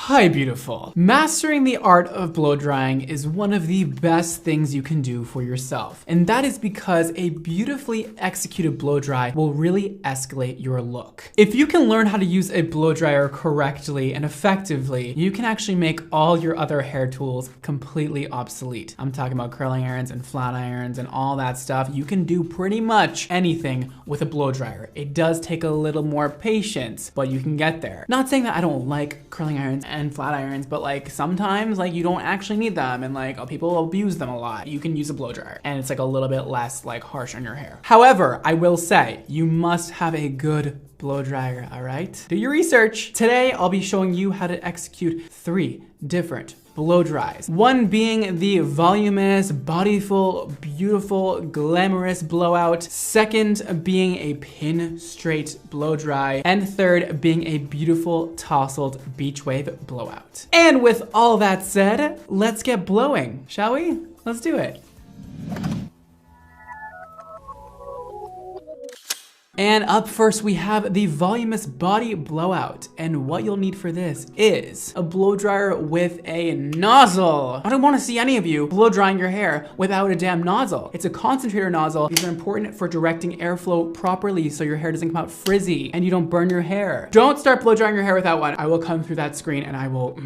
Hi, beautiful. Mastering the art of blow drying is one of the best things you can do for yourself. And that is because a beautifully executed blow dry will really escalate your look. If you can learn how to use a blow dryer correctly and effectively, you can actually make all your other hair tools completely obsolete. I'm talking about curling irons and flat irons and all that stuff. You can do pretty much anything with a blow dryer. It does take a little more patience, but you can get there. Not saying that I don't like curling irons and flat irons, but like sometimes like you don't actually need them and like people abuse them a lot. You can use a blow dryer and it's like a little bit less like harsh on your hair. However, I will say you must have a good blow dryer, all right? Do your research. Today, I'll be showing you how to execute 3 different blow dries. One being the voluminous, bodyful, beautiful, glamorous blowout. Second being a pin straight blow dry. And third being a beautiful tousled beach wave blowout. And with all that said, let's get blowing, shall we? Let's do it. And up first, we have the voluminous body blowout. And what you'll need for this is a blow dryer with a nozzle. I don't want to see any of you blow drying your hair without a damn nozzle. It's a concentrator nozzle. These are important for directing airflow properly so your hair doesn't come out frizzy and you don't burn your hair. Don't start blow drying your hair without one. I will come through that screen and I will,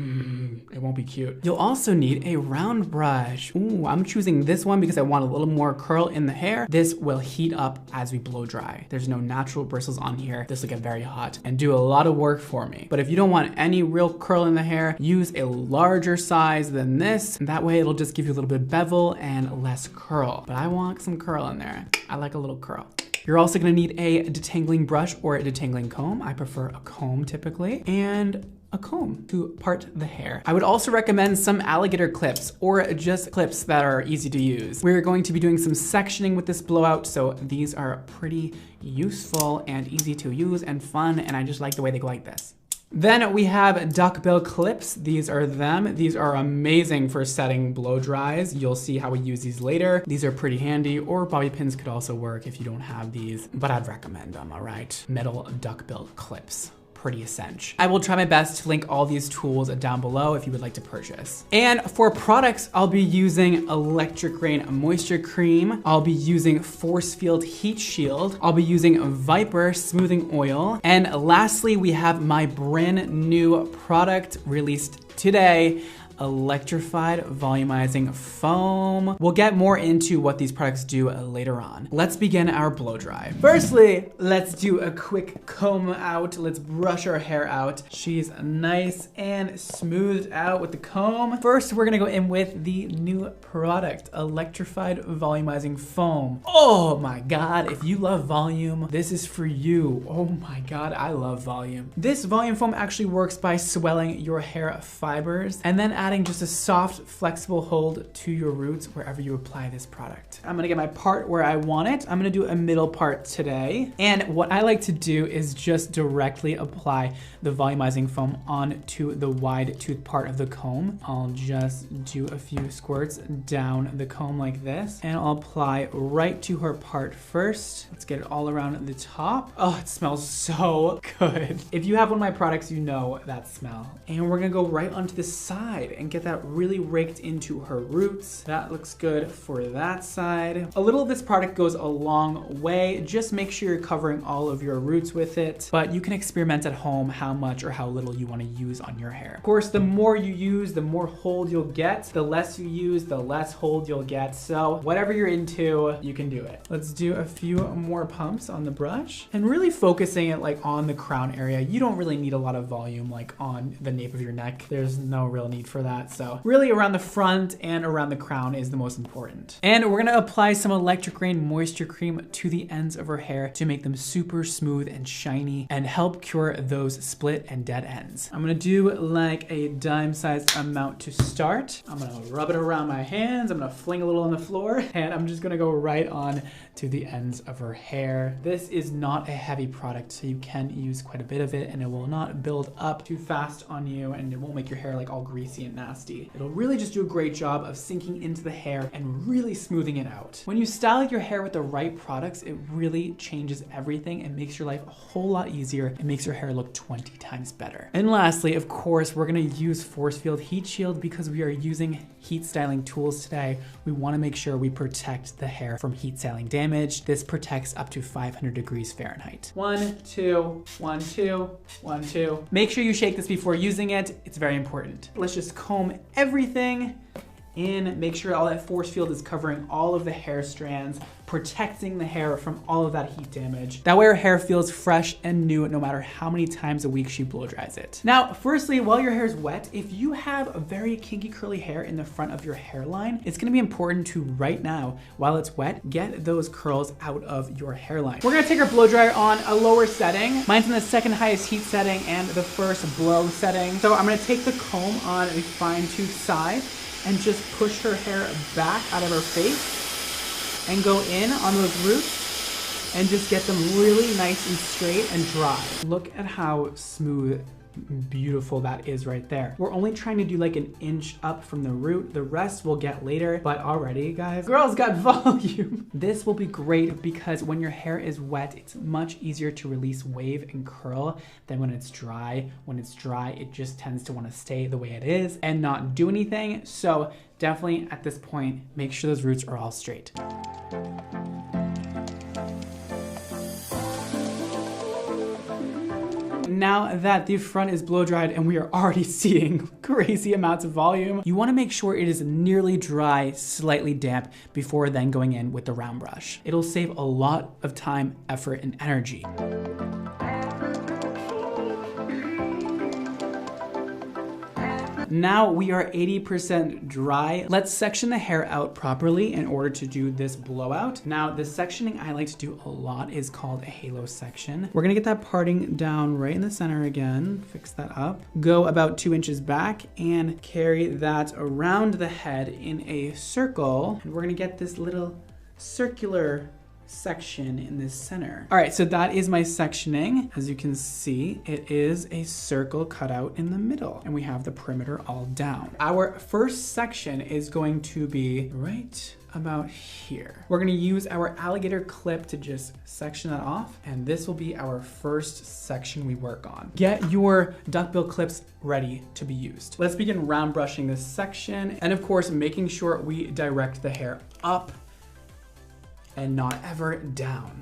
it won't be cute. You'll also need a round brush. Ooh, I'm choosing this one because I want a little more curl in the hair. This will heat up as we blow dry. There's no natural bristles on here. This will get very hot and do a lot of work for me. But if you don't want any real curl in the hair, use a larger size than this. That way it'll just give you a little bit of bevel and less curl. But I want some curl in there. I like a little curl. You're also gonna need a detangling brush or a detangling comb. I prefer a comb typically. And a comb to part the hair. I would also recommend some alligator clips or just clips that are easy to use. We're going to be doing some sectioning with this blowout, so these are pretty useful and easy to use and fun, and I just like the way they go like this. Then we have duckbill clips. These are them. These are amazing for setting blow dries. You'll see how we use these later. These are pretty handy, or bobby pins could also work if you don't have these, but I'd recommend them, all right? Metal duckbill clips. Pretty essential. I will try my best to link all these tools down below if you would like to purchase. And for products, I'll be using Electric Rain Moisture Cream. I'll be using Force Field Heat Shield. I'll be using Viper Smoothing Oil. And lastly, we have my brand new product released today, Electrified Volumizing Foam. We'll get more into what these products do later on. Let's begin our blow dry. Firstly, let's do a quick comb out. Let's brush our hair out. She's nice and smoothed out with the comb. First, we're gonna go in with the new product, Electrified Volumizing Foam. Oh my God, if you love volume, this is for you. Oh my God, I love volume. This volume foam actually works by swelling your hair fibers and then adding just a soft, flexible hold to your roots wherever you apply this product. I'm gonna get my part where I want it. I'm gonna do a middle part today. And what I like to do is just directly apply the volumizing foam onto the wide tooth part of the comb. I'll just do a few squirts down the comb like this, and I'll apply right to her part first. Let's get it all around the top. Oh, it smells so good. If you have one of my products, you know that smell. And we're gonna go right onto the side and get that really raked into her roots. That looks good for that side. A little of this product goes a long way. Just make sure you're covering all of your roots with it, but you can experiment at home how much or how little you want to use on your hair. Of course, the more you use, the more hold you'll get. The less you use, the less hold you'll get. So whatever you're into, you can do it. Let's do a few more pumps on the brush and really focusing it like on the crown area. You don't really need a lot of volume like on the nape of your neck. There's no real need for that. So really around the front and around the crown is the most important. And we're gonna apply some Electric Rain Moisture Cream to the ends of her hair to make them super smooth and shiny and help cure those split and dead ends. I'm gonna do like a dime-sized amount to start. I'm gonna rub it around my hands. I'm gonna fling a little on the floor, and I'm just gonna go right on to the ends of her hair. This is not a heavy product, so you can use quite a bit of it and it will not build up too fast on you and it won't make your hair like all greasy and nasty. It'll really just do a great job of sinking into the hair and really smoothing it out. When you style your hair with the right products, it really changes everything and makes your life a whole lot easier and makes your hair look 20 times better. And lastly, of course, we're gonna use Force Field Heat Shield because we are using heat styling tools today. We wanna make sure we protect the hair from heat styling damage. This protects up to 500 degrees Fahrenheit. 1, 2, 1, 2, 1, 2. Make sure you shake this before using it. It's very important. Let's just comb everything in, make sure all that force field is covering all of the hair strands, protecting the hair from all of that heat damage. That way our hair feels fresh and new no matter how many times a week she blow dries it. Now, firstly, while your hair is wet, if you have a very kinky curly hair in the front of your hairline, it's gonna be important to right now, while it's wet, get those curls out of your hairline. We're gonna take our blow dryer on a lower setting. Mine's in the second highest heat setting and the first blow setting. So I'm gonna take the comb on a fine tooth side and just push her hair back out of her face and go in on those roots and just get them really nice and straight and dry. Look at how smooth, beautiful that is right there. We're only trying to do like an inch up from the root. The rest we'll get later, but already, guys, girls got volume. This will be great because when your hair is wet, it's much easier to release wave and curl than when it's dry. When it's dry, it just tends to want to stay the way it is and not do anything. So definitely at this point, make sure those roots are all straight. Now that the front is blow dried and we are already seeing crazy amounts of volume, you wanna make sure it is nearly dry, slightly damp before then going in with the round brush. It'll save a lot of time, effort, and energy. Now we are 80% dry. Let's section the hair out properly in order to do this blowout. Now, the sectioning I like to do a lot is called a halo section. We're gonna get that parting down right in the center again, fix that up. Go about 2 inches back and carry that around the head in a circle. And we're gonna get this little circular section in this center. All right, so that is my sectioning. As you can see, it is a circle cut out in the middle and we have the perimeter all down. Our first section is going to be right about here. We're gonna use our alligator clip to just section that off, and this will be our first section we work on. Get your duckbill clips ready to be used. Let's begin round brushing this section, and of course, making sure we direct the hair up and not ever down.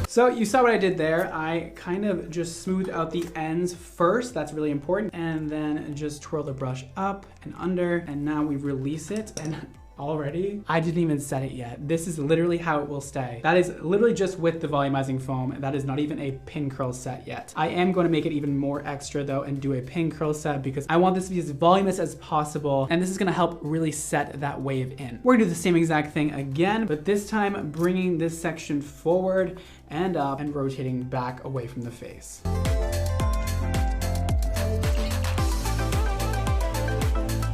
So you saw what I did there. I kind of just smoothed out the ends first. That's really important. And then just twirl the brush up and under. And now we release it. And already, I didn't even set it yet. This is literally how it will stay. That is literally just with the volumizing foam. That is not even a pin curl set yet. I am going to make it even more extra though and do a pin curl set because I want this to be as voluminous as possible. And this is gonna help really set that wave in. We're gonna do the same exact thing again, but this time bringing this section forward and up and rotating back away from the face.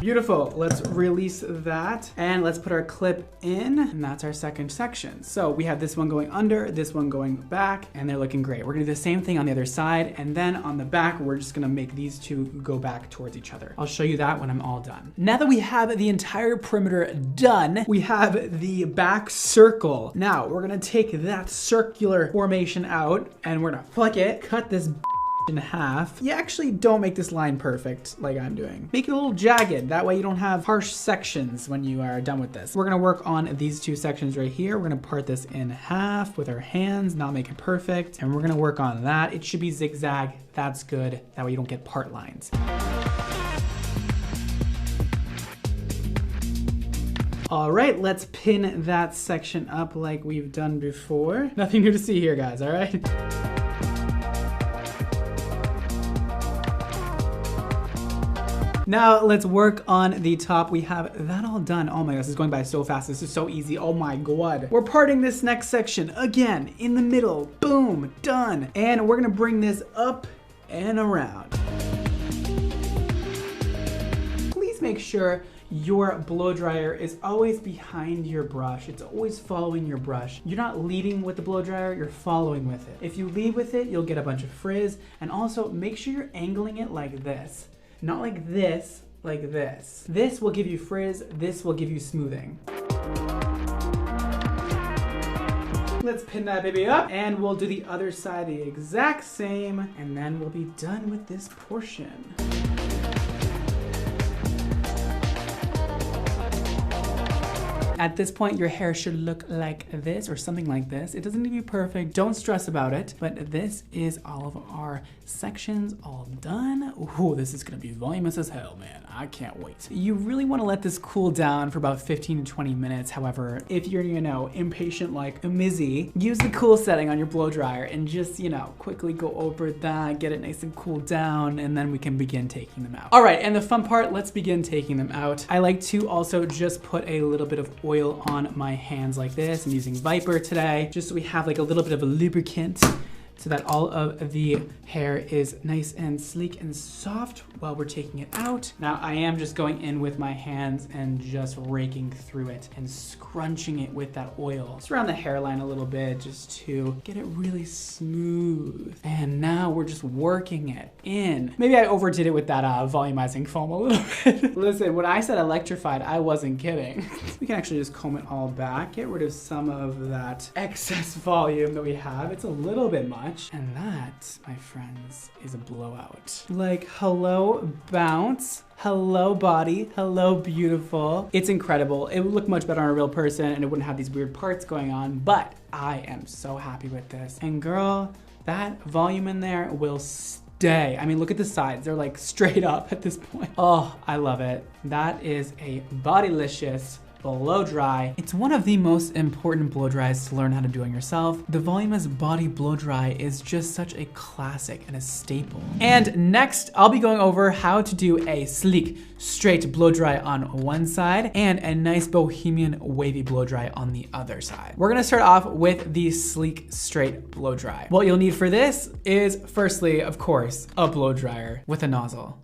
Beautiful, let's release that and let's put our clip in, and that's our second section. So we have this one going under, this one going back, and they're looking great. We're gonna do the same thing on the other side, and then on the back, we're just gonna make these two go back towards each other. I'll show you that when I'm all done. Now that we have the entire perimeter done, we have the back circle. Now we're gonna take that circular formation out and we're gonna flick it, cut this in half. You actually don't make this line perfect like I'm doing. Make it a little jagged. That way you don't have harsh sections when you are done with this. We're gonna work on these two sections right here. We're gonna part this in half with our hands, not make it perfect. And we're gonna work on that. It should be zigzag. That's good. That way you don't get part lines. All right, let's pin that section up like we've done before. Nothing new to see here, guys, all right? Now let's work on the top. We have that all done. Oh my gosh, this is going by so fast. This is so easy. Oh my God. We're parting this next section again in the middle. Boom, done. And we're gonna bring this up and around. Please make sure your blow dryer is always behind your brush. It's always following your brush. You're not leading with the blow dryer, you're following with it. If you lead with it, you'll get a bunch of frizz. And also make sure you're angling it like this, not like this, like this. This will give you frizz, this will give you smoothing. Let's pin that baby up, and we'll do the other side the exact same, and then we'll be done with this portion. At this point, your hair should look like this or something like this. It doesn't need to be perfect. Don't stress about it. But this is all of our sections all done. Ooh, this is gonna be voluminous as hell, man. I can't wait. You really wanna let this cool down for about 15 to 20 minutes. However, if you're, impatient like Mizzy, use the cool setting on your blow dryer and just, quickly go over that, get it nice and cool down, and then we can begin taking them out. All right, and the fun part, let's begin taking them out. I like to also just put a little bit of oil on my hands like this. I'm using Viper today, just so we have like a little bit of a lubricant so that all of the hair is nice and sleek and soft while we're taking it out. Now I am just going in with my hands and just raking through it and scrunching it with that oil. Just around the hairline a little bit just to get it really smooth. And now we're just working it in. Maybe I overdid it with that volumizing foam a little bit. Listen, when I said electrified, I wasn't kidding. We can actually just comb it all back, get rid of some of that excess volume that we have. It's a little bit much. And that, my friends, is a blowout. Like, hello, bounce. Hello, body. Hello, beautiful. It's incredible. It would look much better on a real person and it wouldn't have these weird parts going on, but I am so happy with this. And girl, that volume in there will stay. I mean, look at the sides. They're like straight up at this point. Oh, I love it. That is a bodylicious blow dry. It's one of the most important blow dries to learn how to do on yourself. The Voluminous Body Blow Dry is just such a classic and a staple. And next, I'll be going over how to do a sleek, straight blow dry on one side and a nice bohemian wavy blow dry on the other side. We're gonna start off with the sleek, straight blow dry. What you'll need for this is, firstly, of course, a blow dryer with a nozzle.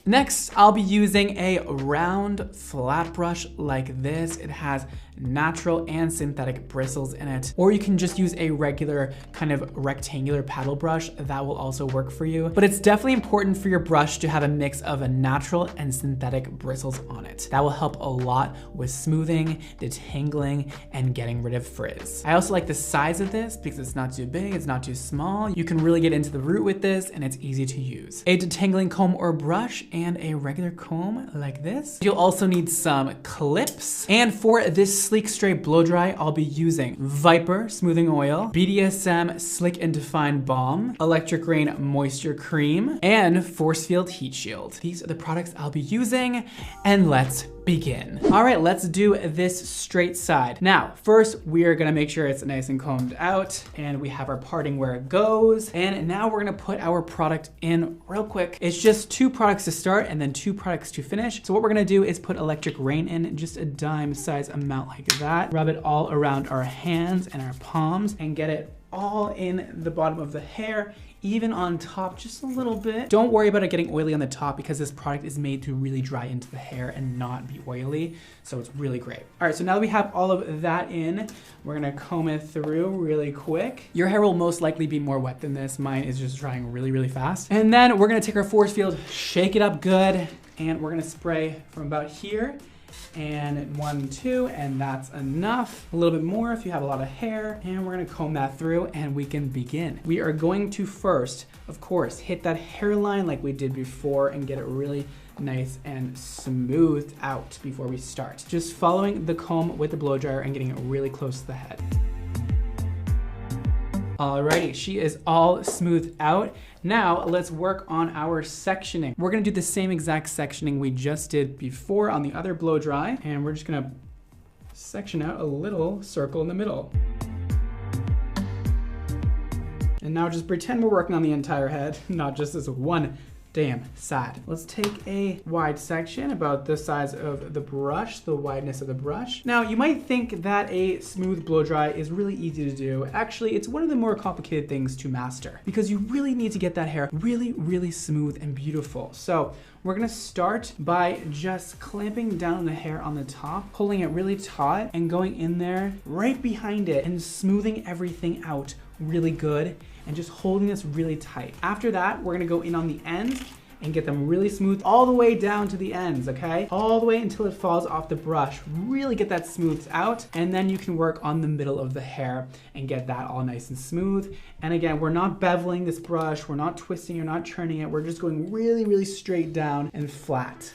Next, I'll be using a round flat brush like this. It has natural and synthetic bristles in it, or you can just use a regular kind of rectangular paddle brush. That will also work for you. But it's definitely important for your brush to have a mix of a natural and synthetic bristles on it. That will help a lot with smoothing, detangling, and getting rid of frizz. I also like the size of this because it's not too big, it's not too small. You can really get into the root with this and it's easy to use. A detangling comb or brush and a regular comb like this. You'll also need some clips. And for this sleek straight blow dry, I'll be using Viper Smoothing Oil, BDSM Slick and Define Balm, Electric Rain Moisture Cream, and Force Field Heat Shield. These are the products I'll be using, and let's begin. All right, let's do this straight side. Now, first, we are gonna make sure it's nice and combed out, and we have our parting where it goes. And now we're gonna put our product in real quick. It's just 2 products to start and then 2 products to finish. So what we're gonna do is put Electric Rain in, just a dime size amount like that. Rub it all around our hands and our palms and get it all in the bottom of the hair, even on top just a little bit. Don't worry about it getting oily on the top because this product is made to really dry into the hair and not be oily, so it's really great. All right, so now that we have all of that in, we're gonna comb it through really quick. Your hair will most likely be more wet than this. Mine is just drying really, really fast. And then we're gonna take our force field, shake it up good, and we're gonna spray from about here, and 1, 2, and that's enough. A little bit more if you have a lot of hair, and we're gonna comb that through and we can begin. We are going to first, of course, hit that hairline like we did before and get it really nice and smoothed out before we start. Just following the comb with the blow dryer and getting it really close to the head. Alrighty, she is all smoothed out. Now let's work on our sectioning. We're gonna do the same exact sectioning we just did before on the other blow dry, and we're just gonna section out a little circle in the middle. And now just pretend we're working on the entire head, not just this one Damn, sad. Let's take a wide section about the size of the brush, the wideness of the brush. Now, you might think that a smooth blow dry is really easy to do. Actually, it's one of the more complicated things to master because you really need to get that hair really, really smooth and beautiful. So we're gonna start by just clamping down the hair on the top, pulling it really taut and going in there right behind it and smoothing everything out really good and just holding this really tight. After that, we're gonna go in on the ends and get them really smooth all the way down to the ends, okay? All the way until it falls off the brush. Really get that smoothed out, and then you can work on the middle of the hair and get that all nice and smooth. And again, we're not beveling this brush, we're not twisting or not turning it, we're just going really, really straight down and flat.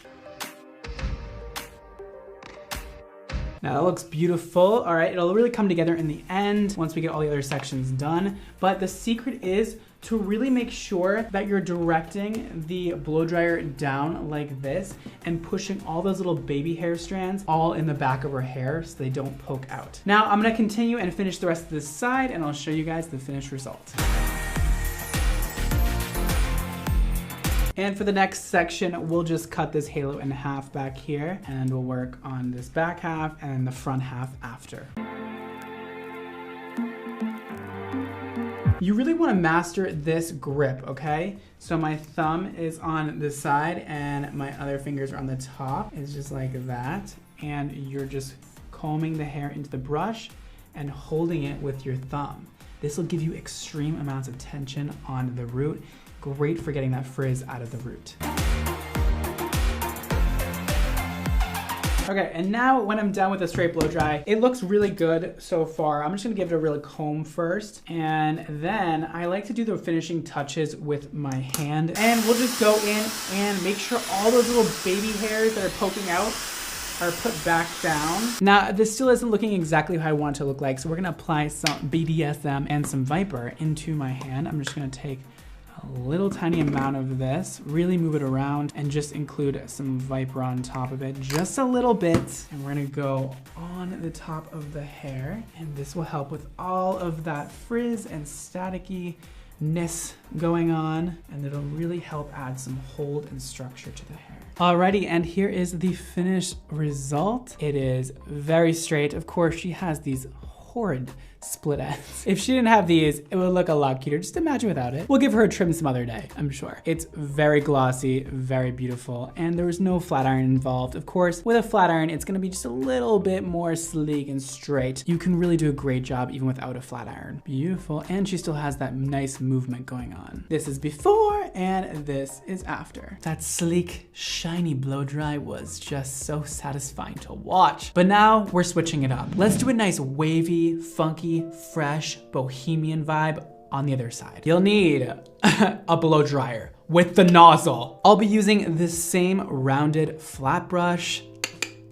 Now that looks beautiful. All right, it'll really come together in the end once we get all the other sections done. But the secret is to really make sure that you're directing the blow dryer down like this and pushing all those little baby hair strands all in the back of her hair so they don't poke out. Now I'm gonna continue and finish the rest of this side and I'll show you guys the finished result. And for the next section, we'll just cut this halo in half back here and we'll work on this back half and the front half after. You really want to master this grip, okay? So my thumb is on the side and my other fingers are on the top. It's just like that. And you're just combing the hair into the brush and holding it with your thumb. This will give you extreme amounts of tension on the root. Great for getting that frizz out of the root. Okay, and now when I'm done with the straight blow dry, it looks really good so far. I'm just gonna give it a real comb first, and then I like to do the finishing touches with my hand. And we'll just go in and make sure all those little baby hairs that are poking out are put back down. Now, this still isn't looking exactly how I want it to look like, so we're gonna apply some BDSM and some Viper into my hand. I'm just gonna take a little tiny amount of this, really move it around and just include some Viper on top of it, just a little bit. And we're gonna go on the top of the hair, and this will help with all of that frizz and staticky-ness going on, and it'll really help add some hold and structure to the hair. Alrighty, and here is the finished result. It is very straight. Of course, she has these horrid split ends. If she didn't have these, it would look a lot cuter. Just imagine without it. We'll give her a trim some other day, I'm sure. It's very glossy, very beautiful, and there was no flat iron involved. Of course, with a flat iron, it's gonna be just a little bit more sleek and straight. You can really do a great job even without a flat iron. Beautiful, and she still has that nice movement going on. This is before, and this is after. That sleek, shiny blow dry was just so satisfying to watch. But now we're switching it up. Let's do a nice wavy, funky, fresh, bohemian vibe on the other side. You'll need a blow dryer with the nozzle. I'll be using this same rounded flat brush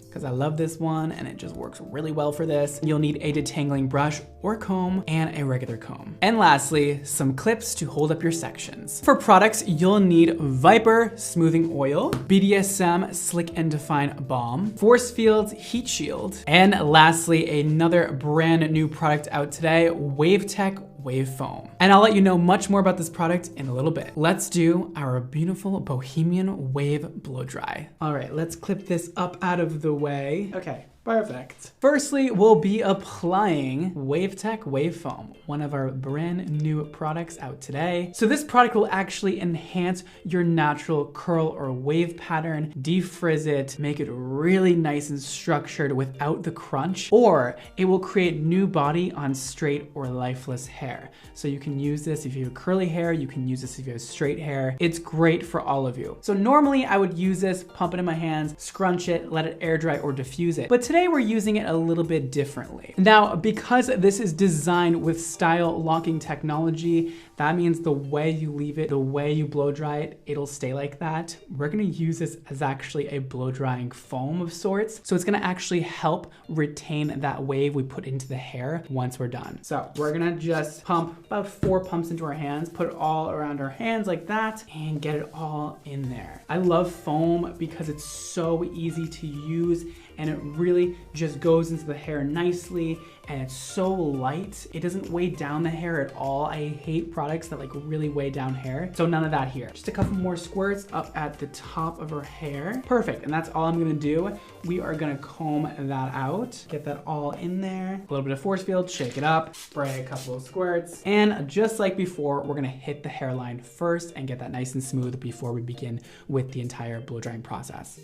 because I love this one and it just works really well for this. You'll need a detangling brush or comb and a regular comb. And lastly, some clips to hold up your sections. For products, you'll need Viper Smoothing Oil, BDSM Slick and Define Balm, Force Fields Heat Shield, and lastly, another brand new product out today, WaveTech Wave Foam. And I'll let you know much more about this product in a little bit. Let's do our beautiful Bohemian Wave Blow Dry. All right, let's clip this up out of the way. Okay. Perfect. Firstly, we'll be applying WaveTech Wave Foam, one of our brand new products out today. So this product will actually enhance your natural curl or wave pattern, defrizz it, make it really nice and structured without the crunch, or it will create new body on straight or lifeless hair. So you can use this if you have curly hair, you can use this if you have straight hair. It's great for all of you. So normally I would use this, pump it in my hands, scrunch it, let it air dry or diffuse it. But today we're using it a little bit differently. Now, because this is designed with style locking technology, that means the way you leave it, the way you blow dry it, it'll stay like that. We're gonna use this as actually a blow drying foam of sorts. So it's gonna actually help retain that wave we put into the hair once we're done. So we're gonna just pump about 4 pumps into our hands, put it all around our hands like that, and get it all in there. I love foam because it's so easy to use and it really just goes into the hair nicely, and it's so light. It doesn't weigh down the hair at all. I hate products that like really weigh down hair. So none of that here. Just a couple more squirts up at the top of her hair. Perfect, and that's all I'm gonna do. We are gonna comb that out, get that all in there. A little bit of force field, shake it up, spray a couple of squirts. And just like before, we're gonna hit the hairline first and get that nice and smooth before we begin with the entire blow drying process.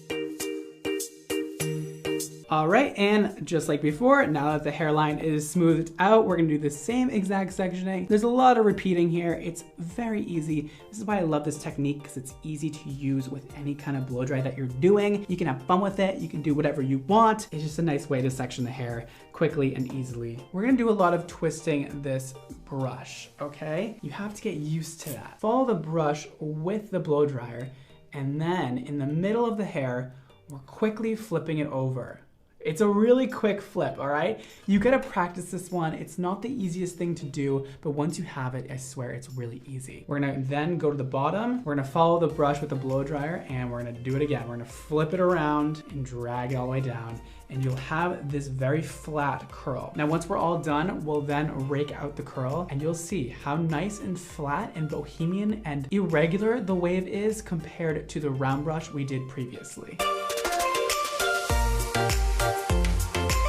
All right, and just like before, now that the hairline is smoothed out, we're gonna do the same exact sectioning. There's a lot of repeating here. It's very easy. This is why I love this technique, because it's easy to use with any kind of blow dry that you're doing. You can have fun with it. You can do whatever you want. It's just a nice way to section the hair quickly and easily. We're gonna do a lot of twisting this brush, okay? You have to get used to that. Follow the brush with the blow dryer, and then in the middle of the hair, we're quickly flipping it over. It's a really quick flip, all right? You gotta practice this one. It's not the easiest thing to do, but once you have it, I swear it's really easy. We're gonna then go to the bottom. We're gonna follow the brush with the blow dryer, and we're gonna do it again. We're gonna flip it around and drag it all the way down, and you'll have this very flat curl. Now, once we're all done, we'll then rake out the curl, and you'll see how nice and flat and bohemian and irregular the wave is compared to the round brush we did previously.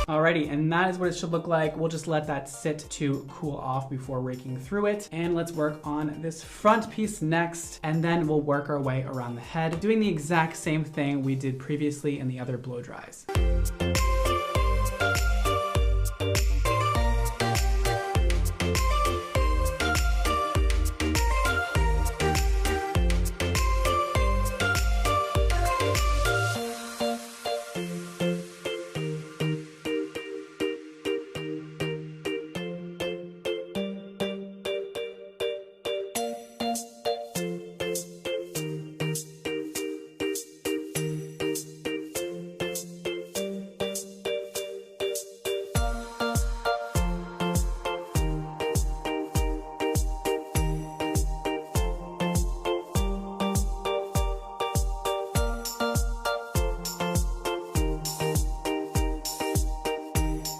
Alrighty, and that is what it should look like. We'll just let that sit to cool off before raking through it. And let's work on this front piece next, and then we'll work our way around the head, doing the exact same thing we did previously in the other blow dries.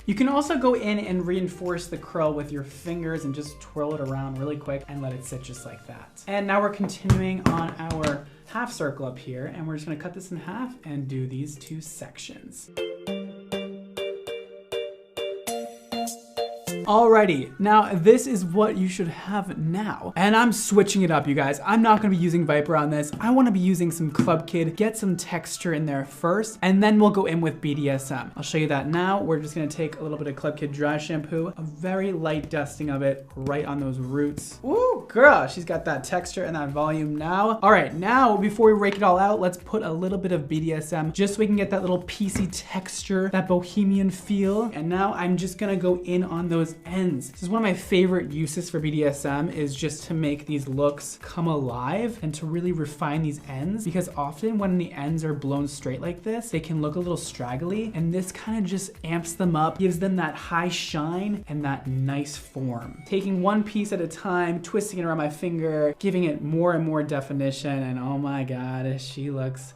You can also go in and reinforce the curl with your fingers and just twirl it around really quick and let it sit just like that. And now we're continuing on our half circle up here, and we're just gonna cut this in half and do these two sections. Alrighty, now this is what you should have now. And I'm switching it up, you guys. I'm not gonna be using Viper on this. I wanna be using some Club Kid, get some texture in there first, and then we'll go in with BDSM. I'll show you that now. We're just gonna take a little bit of Club Kid dry shampoo, a very light dusting of it right on those roots. Ooh, girl, she's got that texture and that volume now. All right, now before we rake it all out, let's put a little bit of BDSM just so we can get that little piecey texture, that bohemian feel. And now I'm just gonna go in on those ends. This is one of my favorite uses for BDSM, is just to make these looks come alive and to really refine these ends, because often when the ends are blown straight like this, they can look a little straggly, and this kind of just amps them up, gives them that high shine and that nice form. Taking one piece at a time, twisting it around my finger, giving it more and more definition, and oh my God, she looks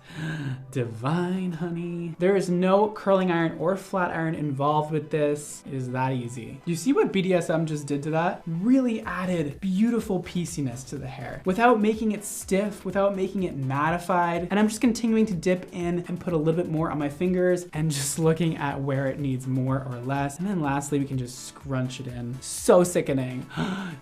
divine, honey. There is no curling iron or flat iron involved with this. It is that easy. You see what BDSM just did to that? Really added beautiful pieciness to the hair without making it stiff, without making it mattified. And I'm just continuing to dip in and put a little bit more on my fingers and just looking at where it needs more or less. And then lastly, we can just scrunch it in. So sickening.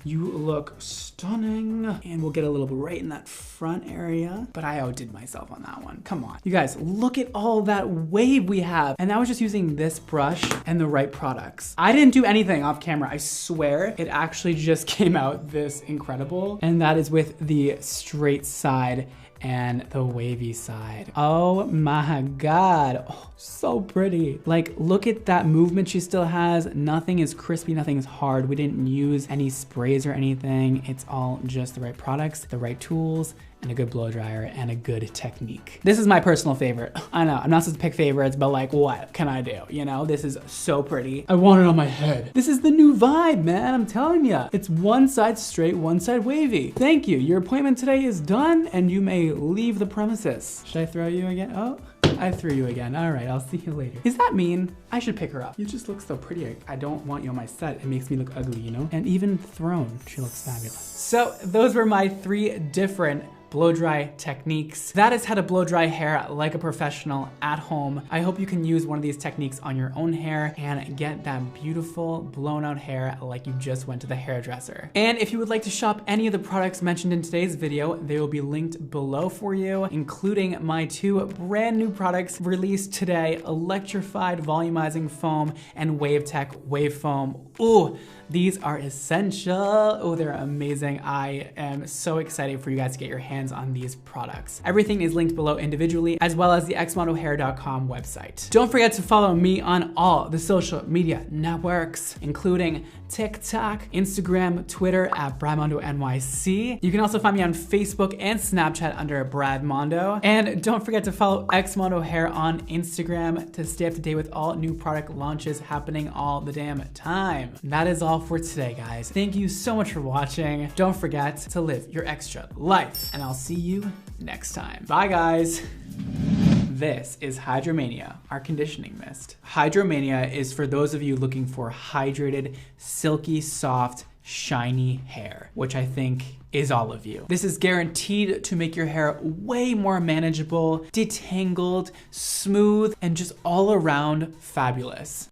You look stunning. And we'll get a little bit right in that front area, but I outdid myself on that one. Come on. You guys, look at all that wave we have. And that was just using this brush and the right products. I didn't do anything off camera. I swear it actually just came out this incredible. And that is with the straight side and the wavy side. Oh my God. Oh, so pretty. Like, look at that movement she still has. Nothing is crispy, nothing is hard. We didn't use any sprays or anything. It's all just the right products, the right tools, and a good blow dryer and a good technique. This is my personal favorite. I know, I'm not supposed to pick favorites, but like, what can I do? You know, this is so pretty. I want it on my head. This is the new vibe, man, I'm telling ya. It's one side straight, one side wavy. Thank you, your appointment today is done and you may leave the premises. Should I throw you again? Oh. I threw you again. All right, I'll see you later. Is that mean? I should pick her up. You just look so pretty. I don't want you on my set. It makes me look ugly, you know? And even thrown, she looks fabulous. So those were my 3 different blow dry techniques. That is how to blow dry hair like a professional at home. I hope you can use one of these techniques on your own hair and get that beautiful blown out hair like you just went to the hairdresser. And if you would like to shop any of the products mentioned in today's video, they will be linked below for you, including my 2 brand new products released today, Electrified Volumizing Foam and WaveTech Wave Foam. Ooh, these are essential. Oh, they're amazing. I am so excited for you guys to get your hands on these products. Everything is linked below individually, as well as the xmodohair.com website. Don't forget to follow me on all the social media networks, including TikTok, Instagram, Twitter at BradMondoNYC. You can also find me on Facebook and Snapchat under Brad Mondo. And don't forget to follow Xmodo Hair on Instagram to stay up to date with all new product launches happening all the damn time. That is all for today, guys. Thank you so much for watching. Don't forget to live your extra life, and I'll see you next time. Bye, guys. This is Hydromania, our conditioning mist. Hydromania is for those of you looking for hydrated, silky, soft, shiny hair, which I think is all of you. This is guaranteed to make your hair way more manageable, detangled, smooth, and just all around fabulous.